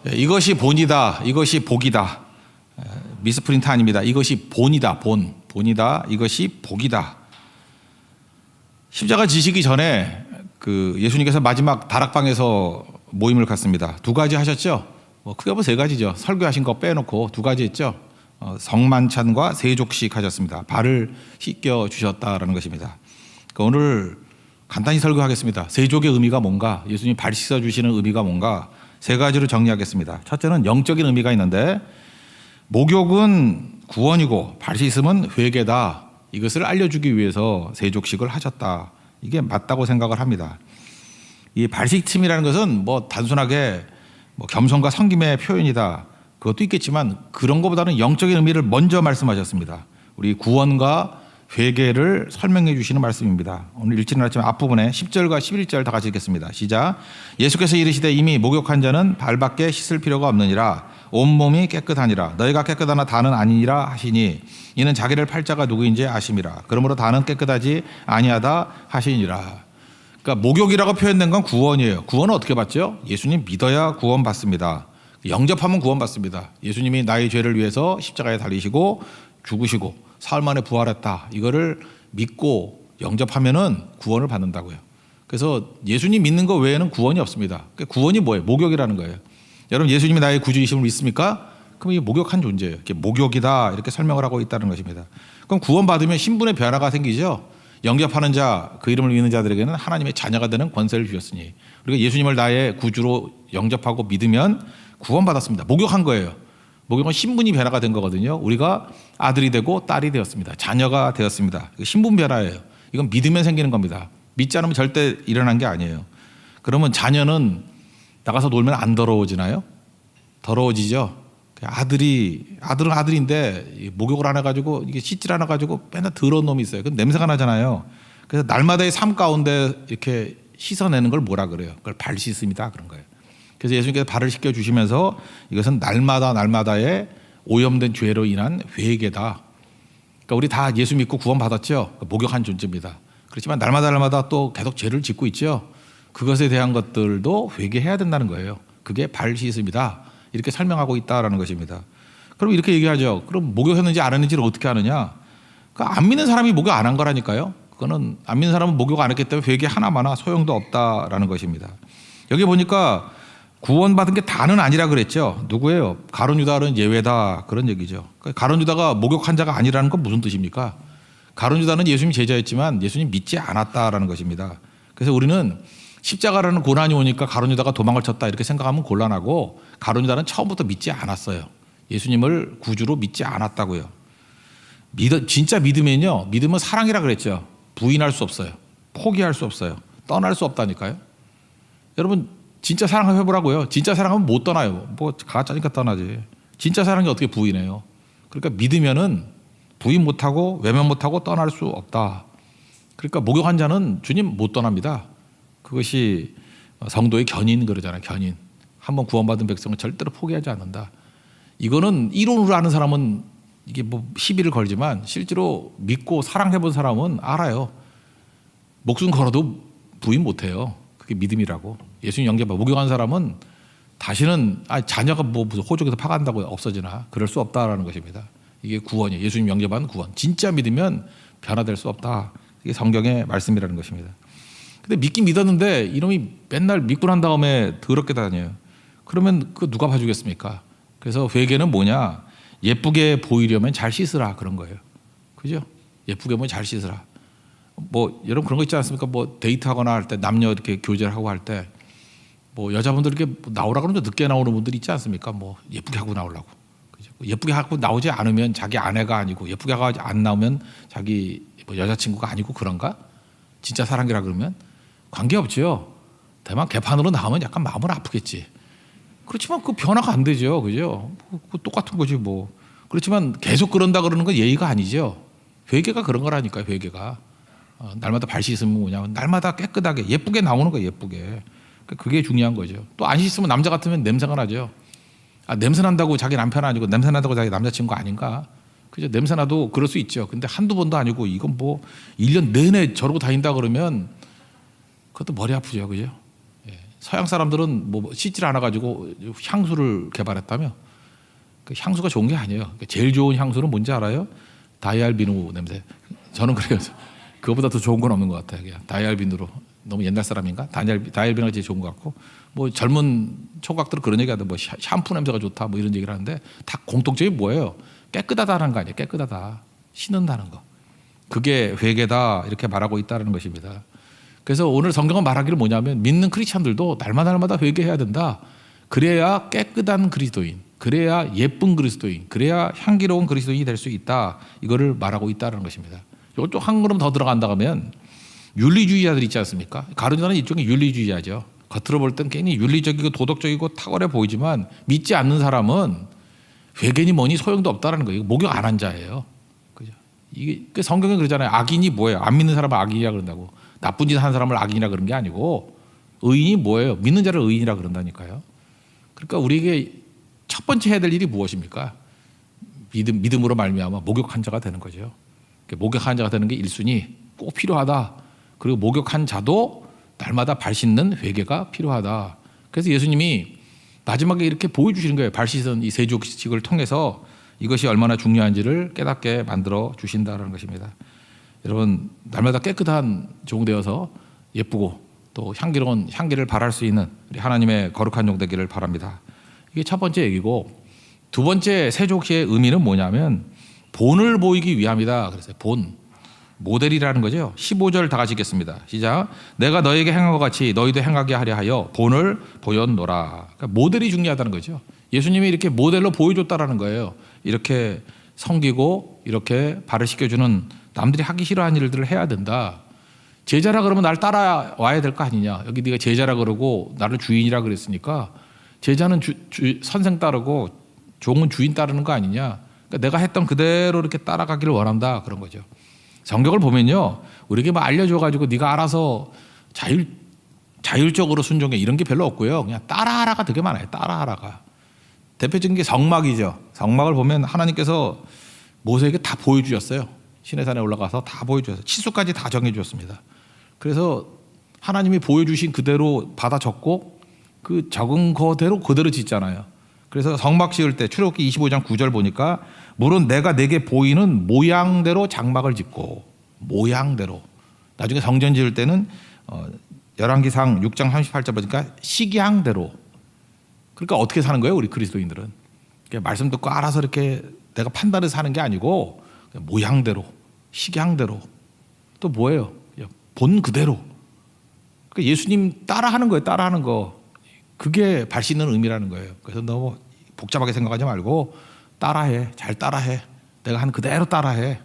이것이 본이다. 이것이 복이다. 미스프린트 아닙니다. 이것이 본이다. 본이다. 이것이 복이다. 십자가 지시기 전에 예수님께서 마지막 다락방에서 모임을 갖습니다. 두 가지 하셨죠. 크게 세 가지죠. 설교하신 거 빼놓고 두 가지 했죠. 성만찬과 세족식 하셨습니다. 발을 씻겨 주셨다라는 것입니다. 오늘 간단히 설교하겠습니다. 세족의 의미가 뭔가, 예수님 발 씻어 주시는 의미가 뭔가 세 가지로 정리하겠습니다. 첫째는 영적인 의미가 있는데, 목욕은 구원이고 발 씻음은 회개다. 이것을 알려주기 위해서 세족식을 하셨다. 이게 맞다고 생각을 합니다. 이 발 씻음이라는 것은 단순하게 겸손과 섬김의 표현이다. 그것도 있겠지만 그런 것보다는 영적인 의미를 먼저 말씀하셨습니다. 우리 구원과 회개를 설명해 주시는 말씀입니다. 오늘 읽지는 않았지만 앞부분에 10절과 11절 다 같이 읽겠습니다. 시작. 예수께서 이르시되 이미 목욕한 자는 발밖에 씻을 필요가 없느니라. 온몸이 깨끗하니라. 너희가 깨끗하나 다는 아니니라 하시니 이는 자기를 팔 자가 누구인지 아심이라. 그러므로 다는 깨끗하지 아니하다 하시니라. 그러니까 목욕이라고 표현된 건 구원이에요. 구원은 어떻게 받죠? 예수님 믿어야 구원 받습니다. 영접하면 구원 받습니다. 예수님이 나의 죄를 위해서 십자가에 달리시고 죽으시고 사흘 만에 부활했다. 이거를 믿고 영접하면은 구원을 받는다고요. 그래서 예수님 믿는 것 외에는 구원이 없습니다. 구원이 뭐예요? 목욕이라는 거예요. 여러분 예수님이 나의 구주이심을 믿습니까? 그럼 이게 목욕한 존재예요. 이렇게 목욕이다 이렇게 설명을 하고 있다는 것입니다. 그럼 구원 받으면 신분의 변화가 생기죠. 영접하는 자, 그 이름을 믿는 자들에게는 하나님의 자녀가 되는 권세를 주셨으니, 우리가 예수님을 나의 구주로 영접하고 믿으면 구원받았습니다. 목욕한 거예요. 목욕은 신분이 변화가 된 거거든요. 우리가 아들이 되고 딸이 되었습니다. 자녀가 되었습니다. 신분 변화예요. 이건 믿으면 생기는 겁니다. 믿지 않으면 절대 일어난 게 아니에요. 그러면 자녀는 나가서 놀면 안 더러워지나요? 더러워지죠. 아들은 아들인데 목욕을 안 해가지고 이게 씻질 않아가지고 맨날 더러운 놈이 있어요. 그럼 냄새가 나잖아요. 그래서 날마다의 삶 가운데 이렇게 씻어내는 걸 뭐라 그래요? 그걸 발 씻음이다 그런 거예요. 그래서 예수님께서 발을 씻겨 주시면서 이것은 날마다의 오염된 죄로 인한 회개다. 그러니까 우리 다 예수 믿고 구원 받았죠. 목욕한 존재입니다. 그렇지만 날마다 또 계속 죄를 짓고 있죠. 그것에 대한 것들도 회개해야 된다는 거예요. 그게 발 씻음이다. 이렇게 설명하고 있다라는 것입니다. 그럼 이렇게 얘기하죠. 그럼 목욕했는지 안 했는지를 어떻게 아느냐? 안 믿는 사람이 목욕 안 한 거라니까요. 그거는 안 믿는 사람은 목욕 안 했기 때문에 회개 하나마나 소용도 없다라는 것입니다. 여기 보니까 구원받은 게 다는 아니라 그랬죠. 누구예요? 가룟 유다는 예외다 그런 얘기죠. 가룟 유다가 목욕한 자가 아니라는 건 무슨 뜻입니까? 가룟 유다는 예수님 제자였지만 예수님 믿지 않았다라는 것입니다. 그래서 우리는 십자가라는 고난이 오니까 가룟 유다가 도망을 쳤다 이렇게 생각하면 곤란하고, 가룟 유다는 처음부터 믿지 않았어요. 예수님을 구주로 믿지 않았다고요. 진짜 믿으면요, 믿음은 사랑이라 그랬죠. 부인할 수 없어요. 포기할 수 없어요. 떠날 수 없다니까요. 여러분 진짜 사랑을 해보라고요. 진짜 사랑하면 못 떠나요. 가짜니까 떠나지. 진짜 사랑이 어떻게 부인해요? 그러니까 믿으면은 부인 못하고 외면 못하고 떠날 수 없다. 그러니까 목욕한 자는 주님 못 떠납니다. 그것이 성도의 견인 그러잖아요. 견인. 한번 구원받은 백성은 절대로 포기하지 않는다. 이거는 이론으로 아는 사람은 이게 시비를 걸지만 실제로 믿고 사랑해본 사람은 알아요. 목숨 걸어도 부인 못해요. 그게 믿음이라고. 예수님 영접하고 목욕한 사람은 다시는 자녀가 무슨 호적에서 파간다고 없어지나 그럴 수 없다라는 것입니다. 이게 구원이에요. 예수님 영접한 구원. 진짜 믿으면 변화될 수 없다. 이게 성경의 말씀이라는 것입니다. 근데 믿긴 믿었는데 이놈이 맨날 믿고 난 다음에 더럽게 다녀요. 그러면 그거 누가 봐주겠습니까? 그래서 회개는 뭐냐? 예쁘게 보이려면 잘 씻으라 그런 거예요. 그죠? 예쁘게 보면 잘 씻으라. 여러분 그런 거 있지 않습니까? 데이트하거나 할 때 남녀 이렇게 교제를 하고 할 때 여자분들 이렇게 나오라 그러면 늦게 나오는 분들 있지 않습니까? 예쁘게 하고 나오려고. 그죠? 예쁘게 하고 나오지 않으면 자기 아내가 아니고, 예쁘게 하고 안 나오면 자기 여자친구가 아니고 그런가? 진짜 사랑이라 그러면 관계없죠. 다만 개판으로 나오면 약간 마음은 아프겠지. 그렇지만 그 변화가 안 되죠. 그죠? 똑같은 거지 뭐. 그렇지만 계속 그런다 그러는 건 예의가 아니죠. 회개가 그런 거라니까요. 회개가. 날마다 발 씻으면 뭐냐면 날마다 깨끗하게 예쁘게 나오는 거예요. 예쁘게. 그게 중요한 거죠. 또 안 씻으면 남자 같으면 냄새가 나죠. 냄새 난다고 자기 남편 아니고 냄새 난다고 자기 남자친구 아닌가? 그죠? 냄새 나도 그럴 수 있죠. 근데 한두 번도 아니고 이건 1년 내내 저러고 다닌다 그러면 그것도 머리 아프죠. 그죠? 예. 서양 사람들은 뭐 씻질 않아 가지고 향수를 개발했다며. 그 향수가 좋은 게 아니에요. 제일 좋은 향수는 뭔지 알아요? 다이알비누 냄새. 저는 그래요. 그거보다 더 좋은 건 없는 것 같아요. 그냥 다이알비누로. 너무 옛날 사람인가? 다이알비누가 제일 좋은 것 같고, 뭐 젊은 총각들은 그런 얘기하던데 뭐 샴푸 냄새가 좋다 뭐 이런 얘기를 하는데 다 공통점이 뭐예요? 깨끗하다는 거 아니에요? 깨끗하다. 씻는다는 거. 그게 회개다 이렇게 말하고 있다는 것입니다. 그래서 오늘 성경은 말하기를 뭐냐면 믿는 크리스찬들도 날마다 회개해야 된다. 그래야 깨끗한 그리스도인, 그래야 예쁜 그리스도인, 그래야 향기로운 그리스도인이 될 수 있다. 이거를 말하고 있다는 것입니다. 이것도 한 걸음 더 들어간다 하면 윤리주의자들 있지 않습니까? 가룟유다는 일종의 윤리주의자죠. 겉으로 볼 땐 괜히 윤리적이고 도덕적이고 탁월해 보이지만 믿지 않는 사람은 회개니 뭐니 소용도 없다는 거예요. 목욕 안 한 자예요. 그죠? 이게 성경에 그러잖아요. 악인이 뭐예요? 안 믿는 사람을 악인이라 그런다고. 나쁜 짓 한 사람을 악인이라 그런 게 아니고 의인이 뭐예요? 믿는 자를 의인이라 그런다니까요. 그러니까 우리에게 첫 번째 해야 될 일이 무엇입니까? 믿음으로 말미암아 목욕한 자가 되는 거죠. 목욕한 자가 되는 게 1순위 꼭 필요하다. 그리고 목욕한 자도 날마다 발 씻는 회개가 필요하다. 그래서 예수님이 마지막에 이렇게 보여주시는 거예요. 발 씻은 이 세족식을 통해서 이것이 얼마나 중요한지를 깨닫게 만들어 주신다는 것입니다. 여러분 날마다 깨끗한 종 되어서 예쁘고 또 향기로운 향기를 발할 수 있는 우리 하나님의 거룩한 종 되기를 바랍니다. 이게 첫 번째 얘기고, 두 번째 세족시의 의미는 뭐냐면 본을 보이기 위함이다. 그래서 본, 모델이라는 거죠. 15절 다 같이 읽겠습니다. 시작. 내가 너에게 행한 것 같이 너희도 행하게 하려 하여 본을 보였노라. 그러니까 모델이 중요하다는 거죠. 예수님이 이렇게 모델로 보여줬다라는 거예요. 이렇게 섬기고 이렇게 발을 씻겨주는 남들이 하기 싫어하는 일들을 해야 된다. 제자라 그러면 날 따라와야 될 거 아니냐. 여기 네가 제자라 그러고 나를 주인이라 그랬으니까 제자는 선생 따르고 종은 주인 따르는 거 아니냐. 그러니까 내가 했던 그대로 이렇게 따라가기를 원한다. 그런 거죠. 성경을 보면요, 우리에게 뭐 알려줘가지고 네가 알아서 자율적으로 순종해 이런 게 별로 없고요. 그냥 따라하라가 되게 많아요. 따라하라가. 대표적인 게 성막이죠. 성막을 보면 하나님께서 모세에게 다 보여주셨어요. 시내산에 올라가서 다 보여주셨어요. 치수까지 다 정해주셨습니다. 그래서 하나님이 보여주신 그대로 받아 적고 그 적은 거대로 그대로 짓잖아요. 그래서 성막 지을 때 출애굽기 25장 9절 보니까 물은 내가 내게 보이는 모양대로 장막을 짓고, 모양대로. 나중에 성전 지을 때는 열왕기상 6장 38절 보니까 식양대로. 그러니까 어떻게 사는 거예요? 우리 그리스도인들은 말씀 듣고 알아서 이렇게 내가 판단해서 사는 게 아니고 모양대로, 식양대로. 또 뭐예요? 본 그대로. 그러니까 예수님 따라하는 거예요. 따라하는 거. 그게 발 씻는 의미라는 거예요. 그래서 너무 복잡하게 생각하지 말고 따라해. 잘 따라해. 내가 한 그대로 따라해.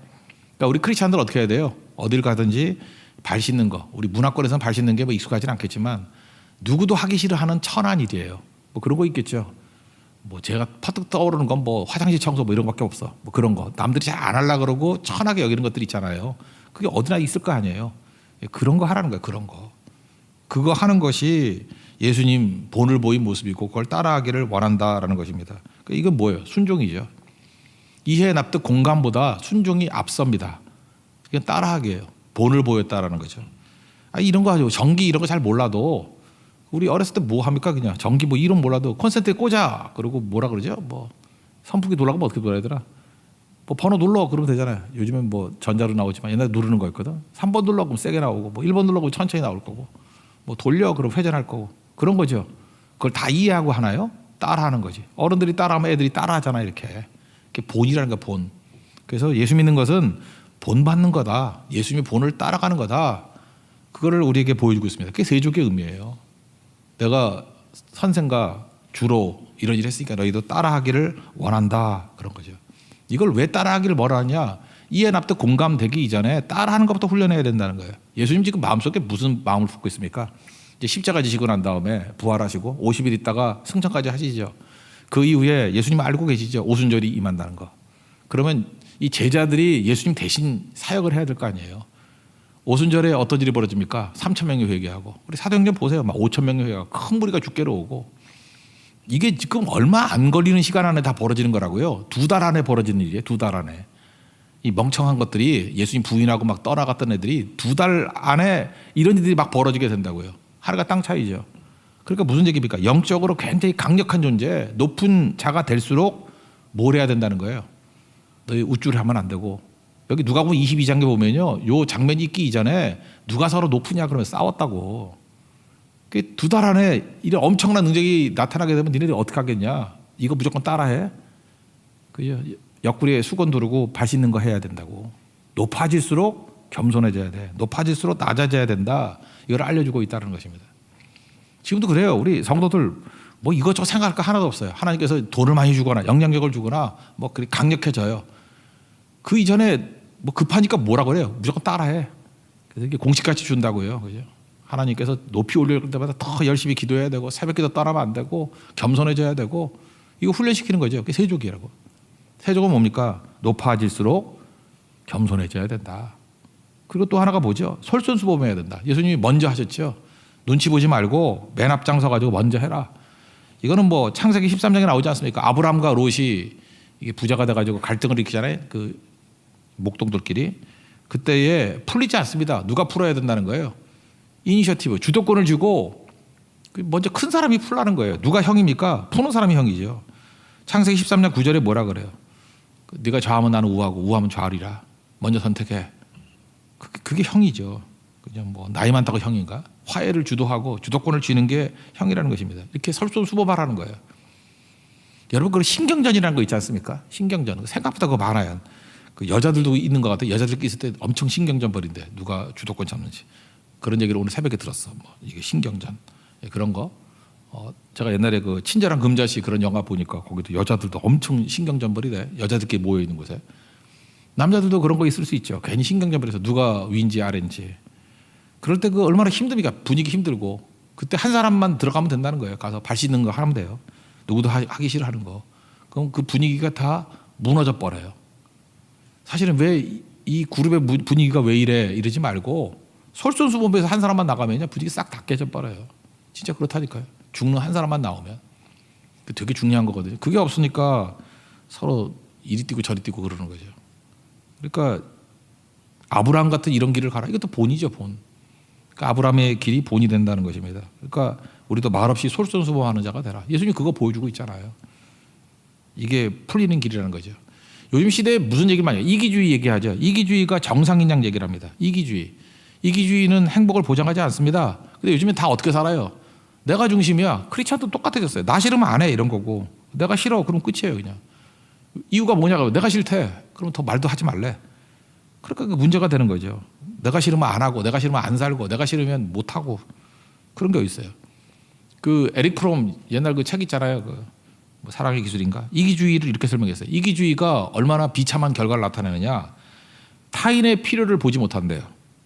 그러니까 우리 크리스찬들 어떻게 해야 돼요? 어딜 가든지 발 씻는 거. 우리 문화권에서는 발 씻는 게 뭐 익숙하지는 않겠지만 누구도 하기 싫어하는 천한 일이에요. 뭐 그런 거 있겠죠. 뭐 제가 퍼뜩 떠오르는 건 뭐 화장실 청소 뭐 이런 것밖에 없어. 뭐 그런 거. 남들이 잘 안 하려고 그러고 천하게 여기는 것들 있잖아요. 그게 어디나 있을 거 아니에요. 그런 거 하라는 거예요. 그런 거. 그거 하는 것이 예수님 본을 보인 모습이고 그걸 따라하기를 원한다라는 것입니다. 그러니까 이건 뭐예요? 순종이죠. 이해, 납득, 공감보다 순종이 앞섭니다. 이건 따라하기예요. 본을 보였다라는 거죠. 이런 거 하죠. 전기 이런 거 잘 몰라도 우리 어렸을 때 뭐 합니까? 그냥 전기 뭐 이름 몰라도 콘센트에 꽂아. 그리고 뭐라 그러죠? 뭐 선풍기 돌아가면 어떻게 돌아야 되나? 뭐 번호 눌러 그러면 되잖아요. 요즘엔 뭐 전자로 나오지만 옛날에 누르는 거였거든. 3번 눌러 그러면 세게 나오고 뭐 1번 눌러 그러면 천천히 나올 거고 뭐 돌려 그러면 회전할 거고 그런 거죠. 그걸 다 이해하고 하나요? 따라하는 거지. 어른들이 따라하면 애들이 따라하잖아. 이렇게 본이라는 거 본. 그래서 예수 믿는 것은 본 받는 거다. 예수님의 본을 따라가는 거다. 그거를 우리에게 보여주고 있습니다. 그게 세족의 의미예요. 내가 선생과 주로 이런 일을 했으니까 너희도 따라하기를 원한다. 그런 거죠. 이걸 왜 따라하기를 원하냐? 이해, 납득, 공감되기 이전에 따라하는 것부터 훈련해야 된다는 거예요. 예수님 지금 마음속에 무슨 마음을 품고 있습니까? 이제 십자가 지시고 난 다음에 부활하시고 50일 있다가 승천까지 하시죠. 그 이후에 예수님 알고 계시죠. 오순절이 임한다는 거. 그러면 이 제자들이 예수님 대신 사역을 해야 될 거 아니에요. 오순절에 어떤 일이 벌어집니까? 3,000명이 회개하고. 우리 사도행전 보세요. 막 5,000명이 회개하고 큰 무리가 죽게로 오고. 이게 지금 얼마 안 걸리는 시간 안에 다 벌어지는 거라고요. 2달 안에 벌어지는 일이에요. 2달 안에. 이 멍청한 것들이 예수님 부인하고 막 떠나갔던 애들이 2달 안에 이런 일들이 막 벌어지게 된다고요. 하루가 땅 차이죠. 그러니까 무슨 얘기입니까? 영적으로 굉장히 강력한 존재, 높은 자가 될수록 뭘 해야 된다는 거예요. 너희 우쭐을 하면 안 되고. 여기 누가복음 22장에 보면요, 요 장면이 있기 이전에 누가 서로 높으냐 그러면 싸웠다고. 두 달 안에 이런 엄청난 능력이 나타나게 되면 니네들이 어떻게 하겠냐? 이거 무조건 따라해. 그죠? 옆구리에 수건 두르고 발 씻는 거 해야 된다고. 높아질수록 겸손해져야 돼. 높아질수록 낮아져야 된다. 이걸 알려주고 있다는 것입니다. 지금도 그래요. 우리 성도들 뭐 이것저것 생각할 거 하나도 없어요. 하나님께서 돈을 많이 주거나 영향력을 주거나 뭐 그렇게 강력해져요. 그 이전에 뭐 급하니까 뭐라 그래요? 무조건 따라해. 그래서 이게 공식같이 준다고요. 그죠? 하나님께서 높이 올릴 때마다 더 열심히 기도해야 되고 새벽기도 따라하면 안 되고 겸손해져야 되고 이거 훈련시키는 거죠. 그게 세족이라고. 세족은 뭡니까? 높아질수록 겸손해져야 된다. 그리고 또 하나가 뭐죠? 솔선수범해야 된다. 예수님이 먼저 하셨죠. 눈치 보지 말고 맨 앞장 서가지고 먼저 해라. 이거는 뭐 창세기 13장에 나오지 않습니까? 아브라함과 롯이 이게 부자가 돼가지고 갈등을 일으키잖아요. 그 목동들끼리. 그때에 풀리지 않습니다. 누가 풀어야 된다는 거예요. 이니셔티브, 주도권을 주고 먼저 큰 사람이 풀라는 거예요. 누가 형입니까? 푸는 사람이 형이죠. 창세기 13장 9절에 뭐라 그래요? 네가 좌하면 나는 우하고 우하면 좌하리라. 먼저 선택해. 그게 형이죠. 그냥 뭐 나이 많다고 형인가? 화해를 주도하고 주도권을 쥐는 게 형이라는 것입니다. 이렇게 설소수범하라는 거예요. 여러분 그 신경전이라는 거 있지 않습니까? 신경전. 생각보다 그거 많아요. 그 여자들도 있는 것 같아요. 여자들끼리 있을 때 엄청 신경전 벌인데 누가 주도권 잡는지. 그런 얘기를 오늘 새벽에 들었어. 뭐 이게 신경전 그런 거. 제가 옛날에 그 친절한 금자씨 그런 영화 보니까 거기도 여자들도 엄청 신경전 벌이래. 여자들끼리 모여 있는 곳에. 남자들도 그런 거 있을 수 있죠. 괜히 신경전 벌여서 누가 위인지 아래인지. 그럴 때 그 얼마나 힘듭니까? 분위기 힘들고. 그때 한 사람만 들어가면 된다는 거예요. 가서 발 씻는 거 하면 돼요. 누구도 하기 싫어하는 거. 그럼 그 분위기가 다 무너져 버려요. 사실은 왜 이 그룹의 분위기가 왜 이래 이러지 말고 솔선수범해서 한 사람만 나가면 분위기 싹 다 깨져 버려요. 진짜 그렇다니까요. 죽는 한 사람만 나오면 되게 중요한 거거든요. 그게 없으니까 서로 이리 뛰고 저리 뛰고 그러는 거죠. 그러니까 아브라함 같은 이런 길을 가라. 이것도 본이죠, 본. 그러니까 아브라함의 길이 본이 된다는 것입니다. 그러니까 우리도 말없이 솔선수범하는 자가 되라. 예수님 그거 보여주고 있잖아요. 이게 풀리는 길이라는 거죠. 요즘 시대에 무슨 얘기를 많이 해요? 이기주의 얘기하죠. 이기주의가 정상인 양 얘기를 합니다. 이기주의. 이기주의는 행복을 보장하지 않습니다. 근데 요즘엔 다 어떻게 살아요? 내가 중심이야. 크리스천도 똑같아졌어요. 나 싫으면 안 해 이런 거고. 내가 싫어 그럼 끝이에요 그냥. 이유가 뭐냐고. 내가 싫대. 그럼 더 말도 하지 말래. 그러니까 그 문제가 되는 거죠. 내가 싫으면 안 하고 내가 싫으면 안 살고 내가 싫으면 못 하고 그런 게 있어요. 그 에릭 프롬 옛날 그 책 있잖아요. 그 뭐 사랑의 기술인가? 이기주의를 이렇게 설명했어요. 이기주의가 얼마나 비참한 결과를 나타내느냐. 타인의 필요를 보지 못한대요.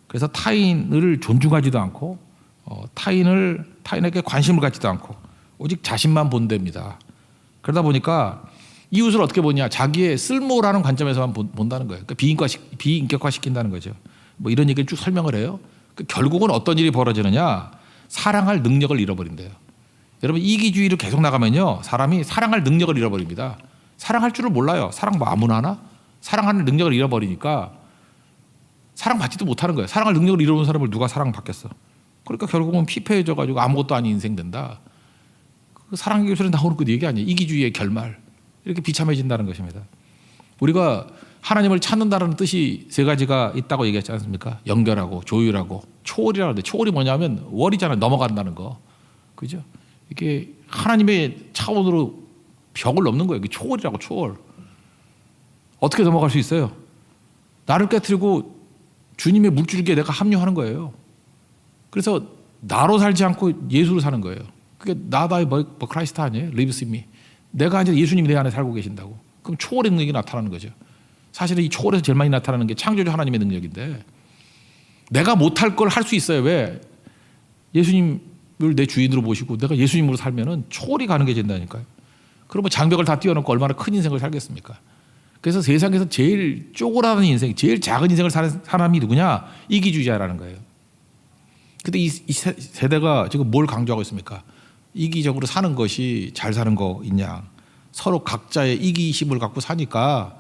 그래서 타인을 존중하지도 않고 타인에게 관심을 갖지도 않고 오직 자신만 본답니다. 그러다 보니까 이웃을 어떻게 보냐. 자기의 쓸모라는 관점에서만 본다는 거예요. 그러니까 비인격화 시킨다는 거죠. 뭐 이런 얘기를 쭉 설명을 해요. 결국은 어떤 일이 벌어지느냐. 사랑할 능력을 잃어버린대요. 여러분 이기주의를 계속 나가면요. 사람이 사랑할 능력을 잃어버립니다. 사랑할 줄을 몰라요. 사랑 뭐 아무나 하나? 사랑하는 능력을 잃어버리니까 사랑받지도 못하는 거예요. 사랑할 능력을 잃어버린 사람을 누가 사랑받겠어. 그러니까 결국은 피폐해져가지고 아무것도 아닌 인생 된다. 그 사랑의 기술에 나오는 그 얘기 아니에요. 이기주의의 결말. 이렇게 비참해진다는 것입니다. 우리가 하나님을 찾는다는 뜻이 세 가지가 있다고 얘기했지 않습니까? 연결하고 조율하고 초월이라고 하는데 초월이 뭐냐면 월이잖아요. 넘어간다는 거. 그죠? 이게 하나님의 차원으로 벽을 넘는 거예요. 이게 초월이라고 초월. 어떻게 넘어갈 수 있어요? 나를 깨트리고 주님의 물줄기에 내가 합류하는 거예요. 그래서 나로 살지 않고 예수로 사는 거예요. 그게 나다의 뭐 크라이스트 아니에요? 리브스 미. 내가 아니라 예수님이 내 안에 살고 계신다고. 그럼 초월의 능력이 나타나는 거죠. 사실은 이 초월에서 제일 많이 나타나는 게 창조주 하나님의 능력인데 내가 못할 걸 할 수 있어요. 왜? 예수님을 내 주인으로 모시고 내가 예수님으로 살면은 초월이 가는 게 된다니까요. 그러면 장벽을 다 뛰어넘고 얼마나 큰 인생을 살겠습니까? 그래서 세상에서 제일 쪼그라든 인생, 제일 작은 인생을 사는 사람이 누구냐? 이기주의자라는 거예요. 근데 이 세대가 지금 뭘 강조하고 있습니까? 이기적으로 사는 것이 잘 사는 거 있냐? 서로 각자의 이기심을 갖고 사니까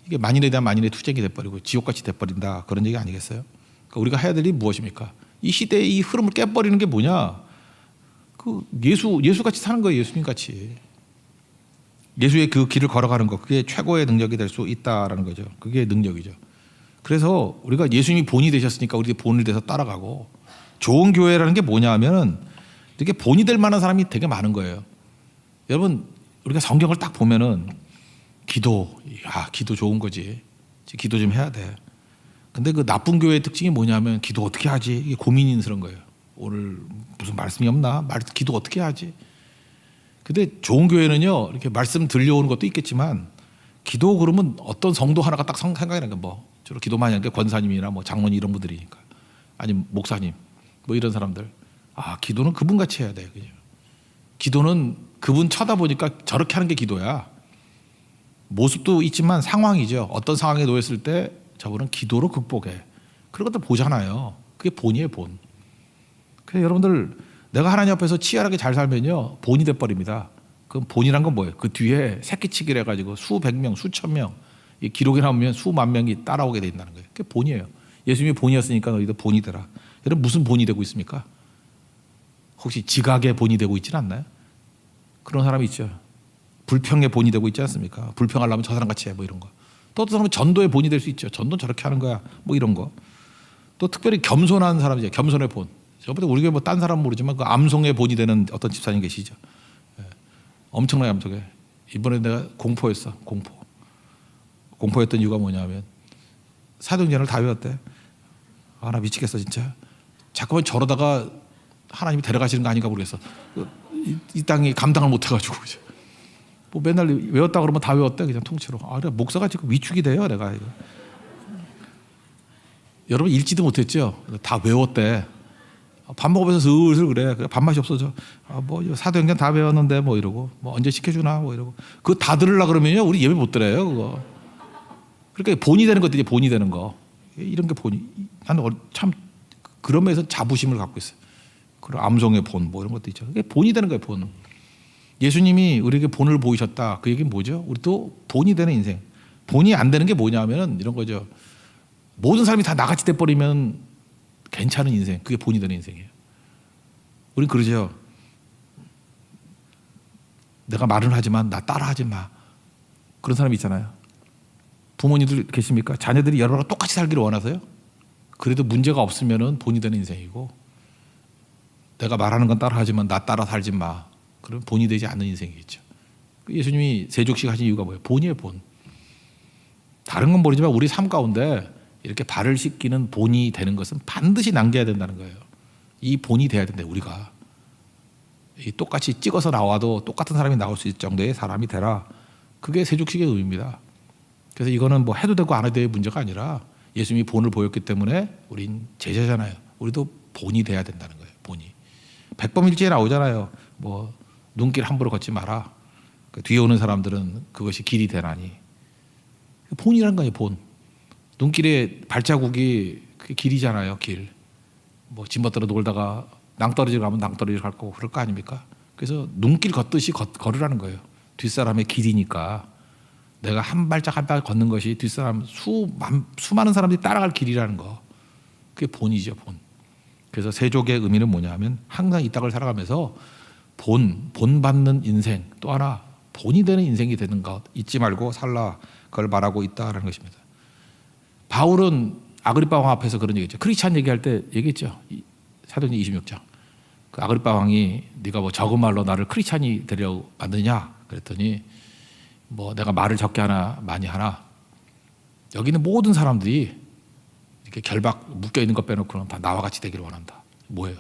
이게 만인에 대한 만인의 투쟁이 돼버리고 지옥같이 돼버린다. 그런 얘기 아니겠어요? 그러니까 우리가 해야 될 일이 무엇입니까? 이 시대의 이 흐름을 깨버리는 게 뭐냐? 그 예수 같이 사는 거예요. 예수님 같이. 예수의 그 길을 걸어가는 거, 그게 최고의 능력이 될 수 있다라는 거죠. 그게 능력이죠. 그래서 우리가 예수님이 본이 되셨으니까 우리 본이 돼서 따라가고, 좋은 교회라는 게 뭐냐 하면은 이렇게 본이 될 만한 사람이 되게 많은 거예요. 여러분, 우리가 성경을 딱 보면은 기도 좋은 거지. 기도 좀 해야 돼. 근데 그 나쁜 교회의 특징이 뭐냐면 기도 어떻게 하지? 이게 고민스러운 거예요. 오늘 무슨 말씀이 없나? 기도 어떻게 하지? 근데 좋은 교회는요, 이렇게 말씀 들려오는 것도 있겠지만, 기도 그러면 어떤 성도 하나가 딱 생각이 나는 게 뭐, 주로 기도 많이 하는 게 권사님이나 뭐 장로님 이런 분들이니까. 아니면 목사님, 뭐 이런 사람들. 기도는 그분 같이 해야 돼요. 그죠? 기도는 그분 쳐다보니까 저렇게 하는 게 기도야. 모습도 있지만 상황이죠. 어떤 상황에 놓였을 때 저분은 기도로 극복해. 그런 것들 보잖아요. 그게 본이에요, 본. 그래서 여러분들, 내가 하나님 앞에서 치열하게 잘 살면요, 본이 돼버립니다. 그럼 본이란 건 뭐예요? 그 뒤에 새끼치기를 해가지고 수백 명, 수천 명, 이 기록에 나오면 수만 명이 따라오게 된다는 거예요. 그게 본이에요. 예수님이 본이었으니까 너희도 본이 되라. 여러분, 무슨 본이 되고 있습니까? 혹시 지각의 본이 되고 있지는 않나요? 그런 사람이 있죠. 불평의 본이 되고 있지 않습니까? 불평하려면 저 사람 같이 해, 뭐 이런 거. 또 어떤 사람은 전도의 본이 될 수 있죠. 전도 저렇게 하는 거야, 뭐 이런 거. 또 특별히 겸손한 사람이죠. 겸손의 본. 저번에 우리 교회 뭐 딴 사람은 모르지만 그 암송의 본이 되는 어떤 집사님 계시죠. 엄청나게 암송해. 이번에 내가 공포했어. 공포했던 이유가 뭐냐면 사도행전을 다 외웠대. 나 미치겠어 진짜. 자꾸만 저러다가 하나님이 데려가시는 거 아닌가 모르겠어. 이 땅이 감당을 못해가지고 뭐 맨날 외웠다 그러면 다 외웠대 그냥 통째로. 그래 목사가 지금 위축이 돼요 내가. 이거. 여러분 읽지도 못했죠. 다 외웠대. 밥 먹으면서 슬슬 그래. 밥맛이 없어져. 뭐 사도행전 다 배웠는데 뭐 이러고 뭐 언제 시켜주나 뭐 이러고. 그거 다 들으려 그러면요 우리 예배 못 들어요 그거. 그러니까 본이 되는 것들이 본이 되는 거. 이런 게 본이. 나는 참 그런 면에서 자부심을 갖고 있어요. 그런 암송의 본 뭐 이런 것도 있죠. 그게 본이 되는 거예요 본. 예수님이 우리에게 본을 보이셨다. 그 얘기는 뭐죠? 우리도 본이 되는 인생. 본이 안 되는 게 뭐냐면은 이런 거죠. 모든 사람이 다 나같이 돼버리면 괜찮은 인생. 그게 본이 되는 인생이에요. 우린 그러죠. 내가 말은 하지만 나 따라하지 마. 그런 사람이 있잖아요. 부모님들 계십니까? 자녀들이 여러분과 똑같이 살기를 원하세요? 그래도 문제가 없으면 본이 되는 인생이고, 내가 말하는 건 따라하지만 나 따라 살지 마. 그러면 본이 되지 않는 인생이겠죠. 예수님이 세족식 하신 이유가 뭐예요? 본이에요, 본. 다른 건 모르지만 우리 삶 가운데 이렇게 발을 씻기는 본이 되는 것은 반드시 남겨야 된다는 거예요. 이 본이 돼야 된다. 우리가 똑같이 찍어서 나와도 똑같은 사람이 나올 수 있을 정도의 사람이 되라. 그게 세족식의 의미입니다. 그래서 이거는 뭐 해도 되고 안 해도 될 문제가 아니라 예수님이 본을 보였기 때문에 우린 제자잖아요. 우리도 본이 돼야 된다는 거예요. 본이. 백범일지에 나오잖아요. 뭐 눈길 함부로 걷지 마라. 그 뒤에 오는 사람들은 그것이 길이 되나니. 본이라는 거예요. 본. 눈길에 발자국이 그게 길이잖아요. 길. 뭐 짐벌들어 놀다가 낭떠러지로 가면 낭떠러지로 갈 거고 그럴 거 아닙니까? 그래서 눈길 걷듯이 걸으라는 거예요. 뒷사람의 길이니까. 내가 한 발짝 한 발짝 걷는 것이 뒷사람 수많은 사람들이 따라갈 길이라는 거. 그게 본이죠. 본. 그래서 세족의 의미는 뭐냐 하면 항상 이 땅을 살아가면서 본 받는 인생, 또 하나 본이 되는 인생이 되는 것 잊지 말고 살라. 그걸 말하고 있다라는 것입니다. 바울은 아그리빠 왕 앞에서 그런 얘기했죠. 크리스찬 얘기할 때 얘기했죠. 사도행전 26장. 그 아그리빠 왕이 네가 뭐 적은 말로 나를 크리스찬이 되려고 만드냐 그랬더니 뭐 내가 말을 적게 하나 많이 하나 여기 있는 모든 사람들이 이렇게 결박 묶여 있는 것 빼놓고는 다 나와 같이 되기를 원한다. 뭐예요?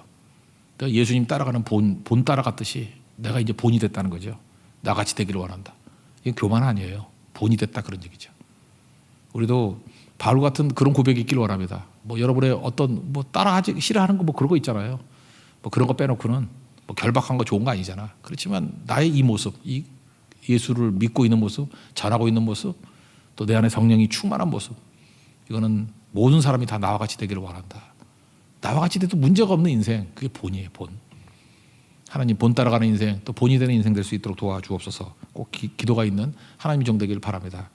내가 예수님 따라가는 본 따라갔듯이 내가 이제 본이 됐다는 거죠. 나같이 되기를 원한다. 이건 교만 아니에요. 본이 됐다 그런 얘기죠. 우리도 바울 같은 그런 고백이 있기를 원합니다. 뭐 여러분의 어떤 뭐 따라하지 싫어하는 거 뭐 그런 거 있잖아요. 뭐 그런 거 빼놓고는 뭐 결박한 거 좋은 거 아니잖아. 그렇지만 나의 이 모습, 이 예수를 믿고 있는 모습, 잘하고 있는 모습, 또 내 안에 성령이 충만한 모습, 이거는 모든 사람이 다 나와 같이 되기를 원한다. 나와 같이 돼도 문제가 없는 인생, 그게 본이에요. 본. 하나님 본 따라가는 인생, 또 본이 되는 인생 될 수 있도록 도와주옵소서. 꼭 기도가 있는 하나님의 종 되기를 바랍니다.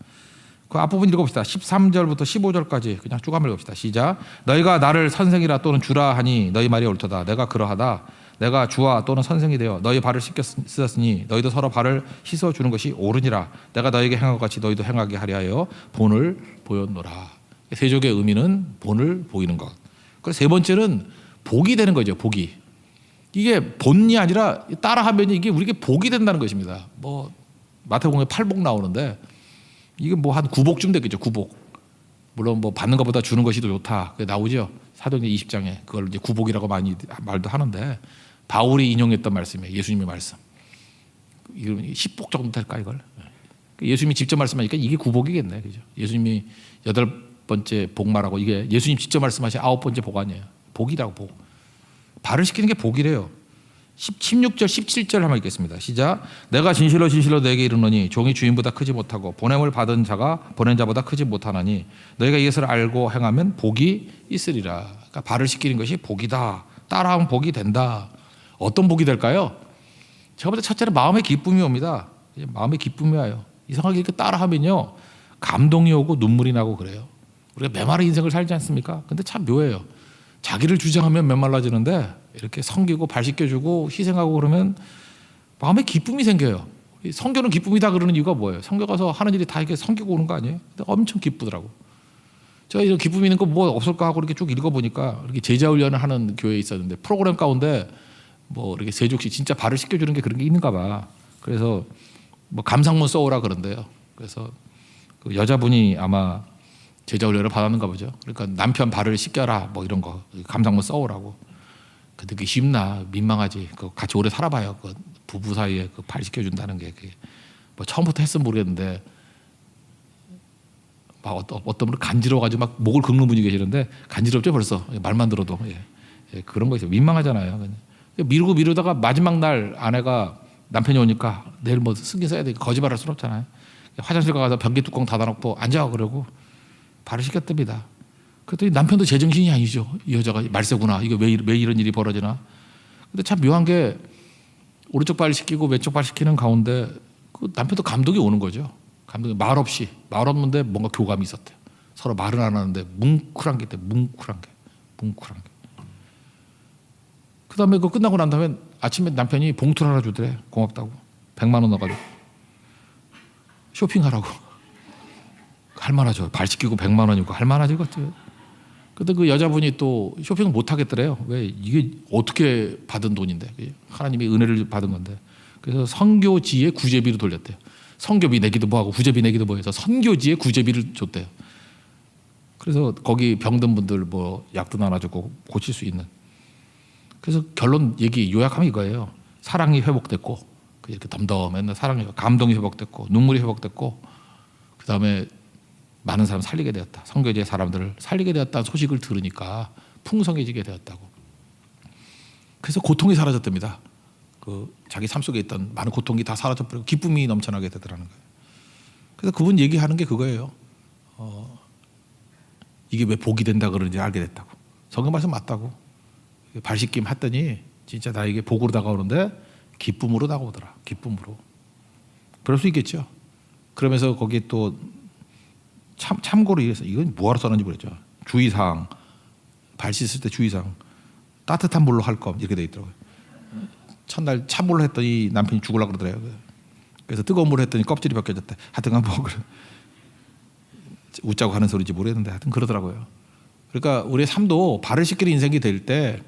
그 앞부분 읽어봅시다. 13절부터 15절까지 그냥 쭉 한번 읽읍시다. 시작. 너희가 나를 선생이라 또는 주라 하니 너희 말이 옳도다. 내가 그러하다. 내가 주와 또는 선생이 되어 너희 발을 씻었으니 너희도 서로 발을 씻어 주는 것이 옳으니라. 내가 너희에게 행한 것 같이 너희도 행하게 하려 하여 본을 보였노라. 세족의 의미는 본을 보이는 것. 그리고 세 번째는 복이 되는 거죠. 복이. 이게 본이 아니라 따라하면 이게 우리에게 복이 된다는 것입니다. 뭐 마태복음에 8복 나오는데 이게 뭐 한 9복쯤 됐겠죠. 9복. 물론 뭐 받는 것보다 주는 것이 더 좋다. 그게 나오죠. 사도행전 20장에 그걸 이제 9복이라고 많이 말도 하는데 바울이 인용했던 말씀이에요. 예수님의 말씀. 이건 10복 정도 될까 이걸? 예수님이 직접 말씀하니까 이게 9복이겠네. 그죠? 예수님이 8번째 복 말하고 이게 예수님 직접 말씀하신 9번째 복 아니에요. 복이라고 복. 발을 씻기는 게 복이래요. 16절 17절 한번 읽겠습니다. 시작. 내가 진실로 진실로 너에게 이르노니 종이 주인보다 크지 못하고 보냄을 받은 자가 보낸 자보다 크지 못하나니 너희가 이것을 알고 행하면 복이 있으리라. 그러니까 발을 씻기는 것이 복이다. 따라하면 복이 된다. 어떤 복이 될까요? 첫 번째 첫째는 마음의 기쁨이 옵니다. 마음의 기쁨이 와요. 이상하게 이렇게 따라하면요 감동이 오고 눈물이 나고 그래요. 우리가 메마른 인생을 살지 않습니까? 근데 참 묘해요. 자기를 주장하면 메말라지는데 이렇게 섬기고 발 씻겨주고 희생하고 그러면 마음에 기쁨이 생겨요. 성교는 기쁨이다 그러는 이유가 뭐예요? 성교 가서 하는 일이 다 이렇게 섬기고 오는 거 아니에요? 근데 엄청 기쁘더라고. 제가 이런 기쁨이 있는 거 뭐 없을까 하고 이렇게 쭉 읽어보니까 이렇게 제자 훈련을 하는 교회에 있었는데 프로그램 가운데 뭐 이렇게 세족식 진짜 발을 씻겨주는 게 그런 게 있는가 봐. 그래서 뭐 감상문 써오라 그런대요. 그래서 그 여자분이 아마 제자 훈련을 받았는가 보죠. 그러니까 남편 발을 씻겨라 뭐 이런 거 감상문 써오라고. 근데 그게 쉽나 민망하지. 그 같이 오래 살아봐요. 그 부부 사이에 그 발 씻겨준다는 게 뭐 처음부터 했으면 모르겠는데 막 어떤 분은 간지러워가지고 막 목을 긁는 분이 계시는데 간지럽죠 벌써 말만 들어도. 예, 그런 거 있어요. 민망하잖아요. 미루다가 마지막 날 아내가 남편이 오니까 내일 뭐 쓰긴 써야 돼. 거짓말할 수는 없잖아요. 화장실 가서 변기 뚜껑 닫아놓고 앉아 그러고 발을 씻겼답니다. 그랬더니 남편도 제정신이 아니죠. 이 여자가 말세구나. 이거 왜 이런 일이 벌어지나. 근데 참 묘한 게 오른쪽 발 씻기고 왼쪽 발 씻기는 가운데 그 남편도 감동이 오는 거죠. 감동이 말 없는데 뭔가 교감이 있었대요. 서로 말은 안 하는데 뭉클한 게 있대. 뭉클한 게. 그다음에 그거 끝나고 난 다음에 아침에 남편이 봉투를 하나 주더래. 고맙다고. 100만 원 넣어가지고 쇼핑하라고. 할만하죠. 발 씻기고 100만 원이고 할만하지 그것도. 근데 그 여자분이 또 쇼핑을 못 하겠더래요. 왜 이게 어떻게 받은 돈인데 하나님이 은혜를 받은 건데. 그래서 선교지에 구제비를 돌렸대요. 선교비 내기도 뭐하고 구제비 내기도 뭐해서 선교지에 구제비를 줬대요. 그래서 거기 병든 분들 뭐 약도 나눠주고 고칠 수 있는. 그래서 결론 얘기 요약하면 이거예요. 사랑이 회복됐고 이렇게 덤덤했는 사랑이 감동이 회복됐고 눈물이 회복됐고 그 다음에 많은 사람 살리게 되었다. 선교지의 사람들을 살리게 되었다는 소식을 들으니까 풍성해지게 되었다고. 그래서 고통이 사라졌답니다. 그 자기 삶 속에 있던 많은 고통이 다 사라져버리고 기쁨이 넘쳐나게 되더라는 거예요. 그래서 그분 얘기하는 게 그거예요. 이게 왜 복이 된다 그러는지 알게 됐다고. 성경 말씀 맞다고. 발씻김 했더니 진짜 나에게 복으로 다가오는데 기쁨으로 다가오더라. 기쁨으로. 그럴 수 있겠죠. 그러면서 거기에 또 참고로 이래서 이건 뭐하러 써놨는지 모르겠죠. 주의사항 발 씻을 때 주의사항 따뜻한 물로 할 것 이렇게 돼 있더라고요. 첫날 찬물로 했더니 남편이 죽으려고 그러더래요. 그래서 뜨거운 물로 했더니 껍질이 벗겨졌대. 하여튼 뭐 그래. 웃자고 하는 소리인지 모르겠는데 하여튼 그러더라고요. 그러니까 우리의 삶도 발을 씻기는 인생이 될 때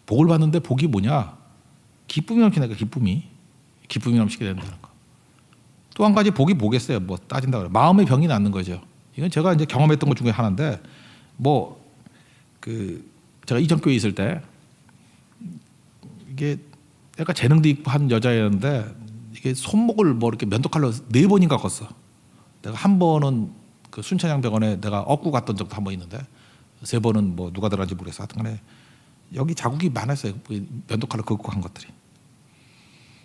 복을 받는데 복이 뭐냐? 기쁨이 넘치니까 기쁨이 넘치게 된다는 거. 또 한 가지 복이 뭐겠어요? 뭐 따진다 그래. 마음의 병이 낫는 거죠. 이건 제가 이제 경험했던 것 중에 하나인데 뭐 그 제가 이전 교회 있을 때 이게 약간 재능도 있고 한 여자였는데 이게 손목을 뭐 이렇게 면도칼로 4번인가 껐어. 내가 한 번은 그 순천향병원에 내가 업고 갔던 적도 한 번 있는데 3번은 뭐 누가 들었는지 모르겠어. 하여튼간에 여기 자국이 많았어요. 면도칼로 긋고 한 것들이.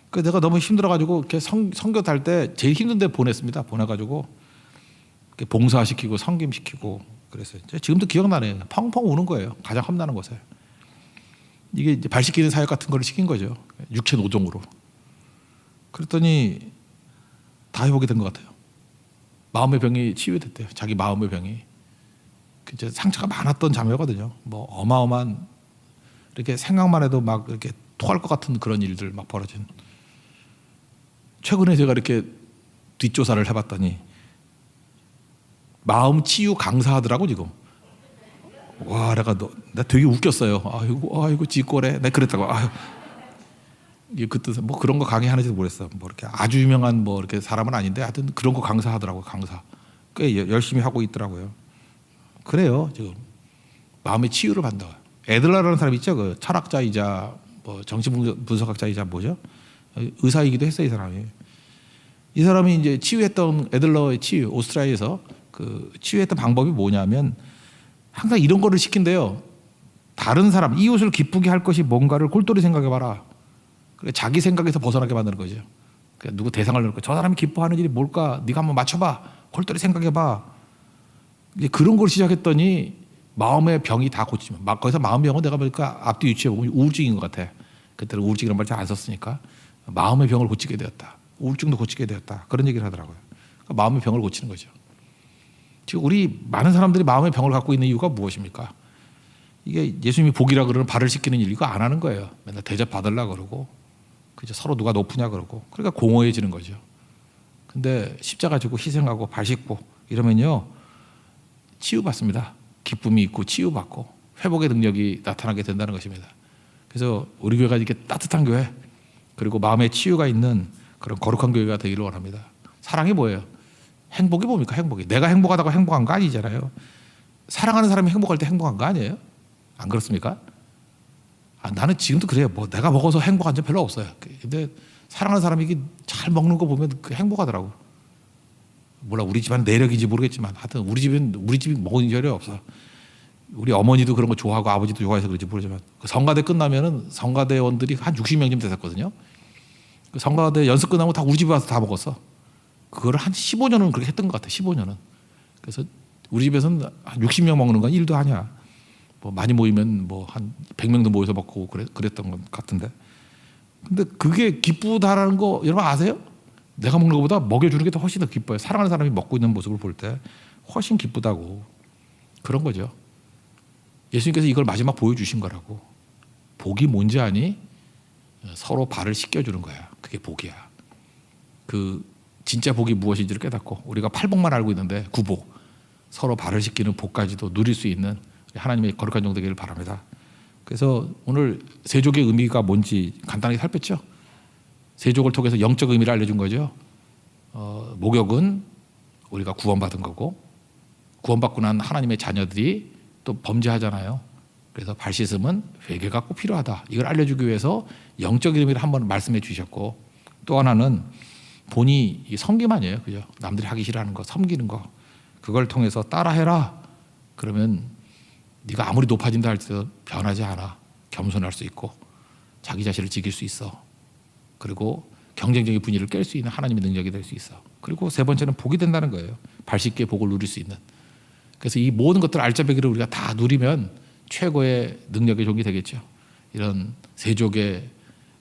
그 내가 너무 힘들어가지고 이렇게 선교 탈 때 제일 힘든데 보냈습니다. 보내가지고 봉사시키고 섬김시키고 그랬어요. 지금도 기억나네요. 펑펑 우는 거예요. 가장 험나는 곳에. 이게 이제 발 씻기는 사역 같은 걸 시킨 거죠. 육체 노동으로. 그랬더니 다 회복이 된 것 같아요. 마음의 병이 치유됐대요. 자기 마음의 병이. 이제 상처가 많았던 자매거든요. 뭐 어마어마한 이렇게 생각만 해도 막 이렇게 토할 것 같은 그런 일들 막 벌어진. 최근에 제가 이렇게 뒷조사를 해봤더니 마음 치유 강사하더라고 지금. 와, 나 되게 웃겼어요. 아이고 지꼬래. 내가 그랬다고. 이게 그때 뭐 그런 거 강의하는지도 모르겠어. 뭐 이렇게 아주 유명한 뭐 이렇게 사람은 아닌데 하여튼 그런 거 강사하더라고. 강사. 꽤 열심히 하고 있더라고요. 그래요 지금 마음의 치유를 받는다. 애들러라는 사람이 있죠. 그 철학자이자 뭐 정신분석학자이자 뭐죠? 의사이기도 했어요 이 사람이. 이 사람이 이제 치유했던 애들러의 치유, 오스트리아에서 그 치유했던 방법이 뭐냐면 항상 이런 거를 시킨대요. 다른 사람, 이웃을 기쁘게 할 것이 뭔가를 골똘히 생각해봐라. 그래, 자기 생각에서 벗어나게 만드는 거죠. 그러니까 누구 대상을 넣고 저 사람이 기뻐하는 일이 뭘까? 네가 한번 맞춰봐. 골똘히 생각해봐. 이제 그런 걸 시작했더니 마음의 병이 다 고치면. 거기서 마음병은 내가 보니까 앞뒤 유추해 보면 우울증인 것 같아. 그때는 우울증이라는 말 잘 안 썼으니까 마음의 병을 고치게 되었다. 우울증도 고치게 되었다. 그런 얘기를 하더라고요. 그러니까 마음의 병을 고치는 거죠. 지금 우리 많은 사람들이 마음의 병을 갖고 있는 이유가 무엇입니까? 이게 예수님이 복이라 그러는 발을 씻기는 일 이거 안 하는 거예요. 맨날 대접 받으려고 그러고 그죠. 서로 누가 높으냐 그러고 그러니까 공허해지는 거죠. 근데 십자가 지고 희생하고 발 씻고 이러면요 치유받습니다. 기쁨이 있고 치유받고 회복의 능력이 나타나게 된다는 것입니다. 그래서 우리 교회가 이렇게 따뜻한 교회 그리고 마음의 치유가 있는 그런 거룩한 교회가 되기를 원합니다. 사랑이 뭐예요? 행복이 뭡니까? 행복이 내가 행복하다고 행복한 거 아니잖아요. 사랑하는 사람이 행복할 때 행복한 거 아니에요? 안 그렇습니까? 나는 지금도 그래요. 뭐 내가 먹어서 행복한 점 별로 없어요. 근데 사랑하는 사람이 이게 잘 먹는 거 보면 행복하더라고. 몰라 우리 집안 내력인지 모르겠지만 하여튼 우리 집이 먹은 적이 없어. 우리 어머니도 그런 거 좋아하고 아버지도 좋아해서 그런지 모르지만 그 성가대 끝나면은 성가대원들이 한 60명쯤 됐었거든요. 그 성가대 연습 끝나고 다 우리 집에 와서 다 먹었어. 그걸 한 15년은 그렇게 했던 것 같아. 15년은. 그래서 우리 집에서는 한 60명 먹는 건 일도 아니야. 뭐 많이 모이면 뭐 한 100명도 모여서 먹고 그랬던 것 같은데. 근데 그게 기쁘다라는 거 여러분 아세요? 내가 먹는 것보다 먹여주는 게 더 훨씬 더 기뻐요. 사랑하는 사람이 먹고 있는 모습을 볼 때 훨씬 기쁘다고. 그런 거죠. 예수님께서 이걸 마지막 보여주신 거라고. 복이 뭔지 아니? 서로 발을 씻겨주는 거야. 그게 복이야. 그 진짜 복이 무엇인지를 깨닫고 우리가 팔복만 알고 있는데 구복, 서로 발을 씻기는 복까지도 누릴 수 있는 하나님의 거룩한 종 되기를 바랍니다. 그래서 오늘 세족의 의미가 뭔지 간단하게 살폈죠. 세족을 통해서 영적 의미를 알려준 거죠. 목욕은 우리가 구원받은 거고 구원받고 난 하나님의 자녀들이 또 범죄하잖아요. 그래서 발 씻음은 회개가 꼭 필요하다. 이걸 알려주기 위해서 영적 의미를 한번 말씀해 주셨고 또 하나는 본이 섬김 아니에요. 그죠? 남들이 하기 싫어하는 거, 섬기는 거. 그걸 통해서 따라해라. 그러면 네가 아무리 높아진다 할지라도 변하지 않아. 겸손할 수 있고 자기 자신을 지킬 수 있어. 그리고 경쟁적인 분위기를 깰 수 있는 하나님의 능력이 될 수 있어. 그리고 세 번째는 복이 된다는 거예요. 발 씻기에 복을 누릴 수 있는. 그래서 이 모든 것들을 알짜배기를 우리가 다 누리면 최고의 능력의 종이 되겠죠. 이런 세족의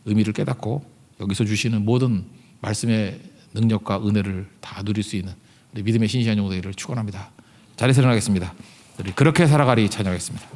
의미를 깨닫고 여기서 주시는 모든 말씀의 능력과 은혜를 다 누릴 수 있는 우리 믿음의 신실한 종들을 축원합니다. 자리에서 일어나겠습니다. 우리 그렇게 살아가리 찬양하겠습니다.